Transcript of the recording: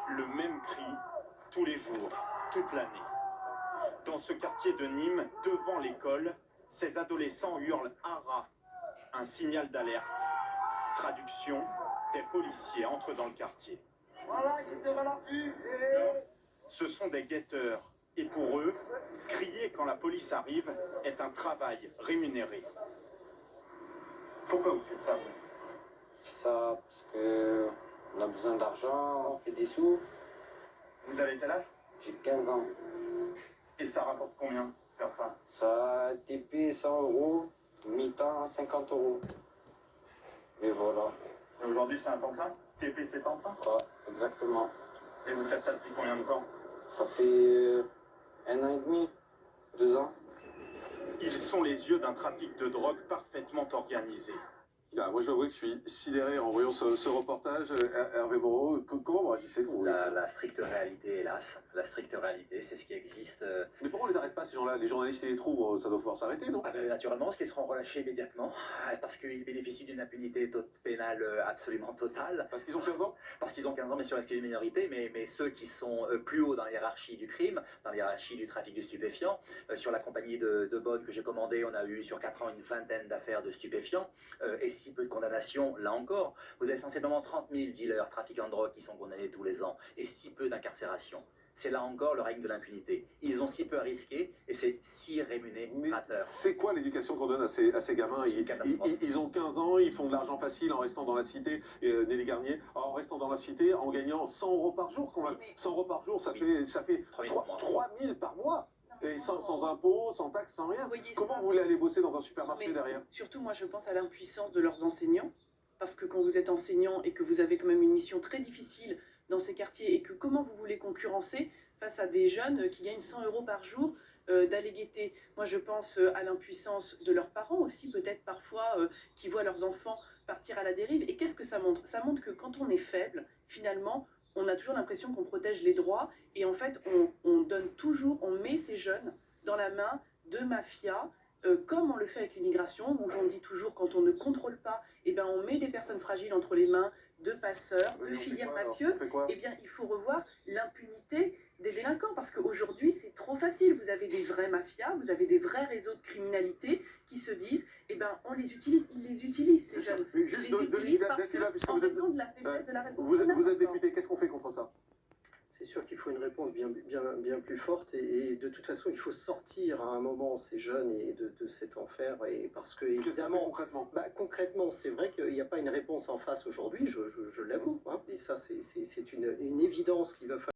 Le même cri, tous les jours, toute l'année. Dans ce quartier de Nîmes, devant l'école, ces adolescents hurlent « Hara », un signal d'alerte. Traduction, des policiers entrent dans le quartier. Voilà, il est devant l'affût. Ce sont des guetteurs. Et pour eux, crier quand la police arrive est un travail rémunéré. Pourquoi vous faites ça, vous? Ça, parce que on a besoin d'argent, on fait des sous. Vous avez quel âge? J'ai 15 ans. Et ça rapporte combien, faire ça? Ça, TP 100 euros, mi-temps 50 euros. Et voilà. Et aujourd'hui, c'est un temps plein? TP, c'est temps plein? Ouais, exactement. Et vous faites ça depuis combien de temps? Ça fait 1 an et demi, 2 ans. Ils sont les yeux d'un trafic de drogue parfaitement organisé. Moi, je dois avouer que je suis sidéré en voyant ce reportage. Hervé Moreau, comment vous réagissez quand vous voyez ça? La stricte réalité, hélas. La stricte réalité, c'est ce qui existe. Mais pourquoi on les arrête pas, ces gens-là? Les journalistes, ils les trouvent, ça doit pouvoir s'arrêter, non? Ah ben, naturellement, parce qu'ils seront relâchés immédiatement, parce qu'ils bénéficient d'une impunité pénale absolument totale. Parce qu'ils ont 15 ans? Parce qu'ils ont 15 ans, mais sur la une minorité, mais ceux qui sont plus haut dans la hiérarchie du crime, dans la hiérarchie du trafic de stupéfiants, sur la compagnie de Bonne que j'ai commandée, on a eu sur 4 ans une vingtaine d'affaires de stupéfiants, et si peu de condamnations, là encore. Vous avez sensiblement 30 000 dealers, trafiquants de drogue qui sont condamnés tous les ans, et si peu d'incarcération. C'est là encore le règne de l'impunité. Ils ont si peu à risquer, et c'est si rémunérateur. C'est quoi l'éducation qu'on donne à ces gamins? Ils ont 15 ans, ils font de l'argent facile en restant dans la cité, Nelly Garnier, en restant dans la cité, en gagnant 100 euros par jour. 100 euros par jour, ça fait 3 000 par mois. Et sans impôts, sans taxes, sans rien. Comment vous voulez aller bosser dans un supermarché derrière? Surtout, moi, je pense à l'impuissance de leurs enseignants. Parce que quand vous êtes enseignant et que vous avez quand même une mission très difficile dans ces quartiers, et que comment vous voulez concurrencer face à des jeunes qui gagnent 100 euros par jour d'aller guetter. Moi, je pense à l'impuissance de leurs parents aussi, peut-être parfois, qui voient leurs enfants partir à la dérive. Et qu'est-ce que ça montre? Ça montre que quand on est faible, finalement, on a toujours l'impression qu'on protège les droits, et en fait, on donne toujours, on met ces jeunes dans la main de mafias, comme on le fait avec l'immigration, où j'en dis toujours, quand on ne contrôle pas, eh ben, on met des personnes fragiles entre les mains de passeurs, de filières mafieux. Eh bien, il faut revoir l'impunité des délinquants, parce qu'aujourd'hui, c'est trop facile. Vous avez des vrais mafias, vous avez des vrais réseaux de criminalité qui se disent, eh ben, on les utilise, ils les utilisent, ces jeunes. Ils les utilisent parce qu'en raison de la faiblesse de la réponse. Vous êtes député, qu'est-ce qu'on fait contre ça? C'est sûr qu'il faut une réponse bien plus forte, et de toute façon il faut sortir à un moment ces jeunes de cet enfer, et parce que évidemment concrètement c'est vrai qu'il n'y a pas une réponse en face aujourd'hui, je l'avoue, hein, et ça c'est une évidence qu'il va falloir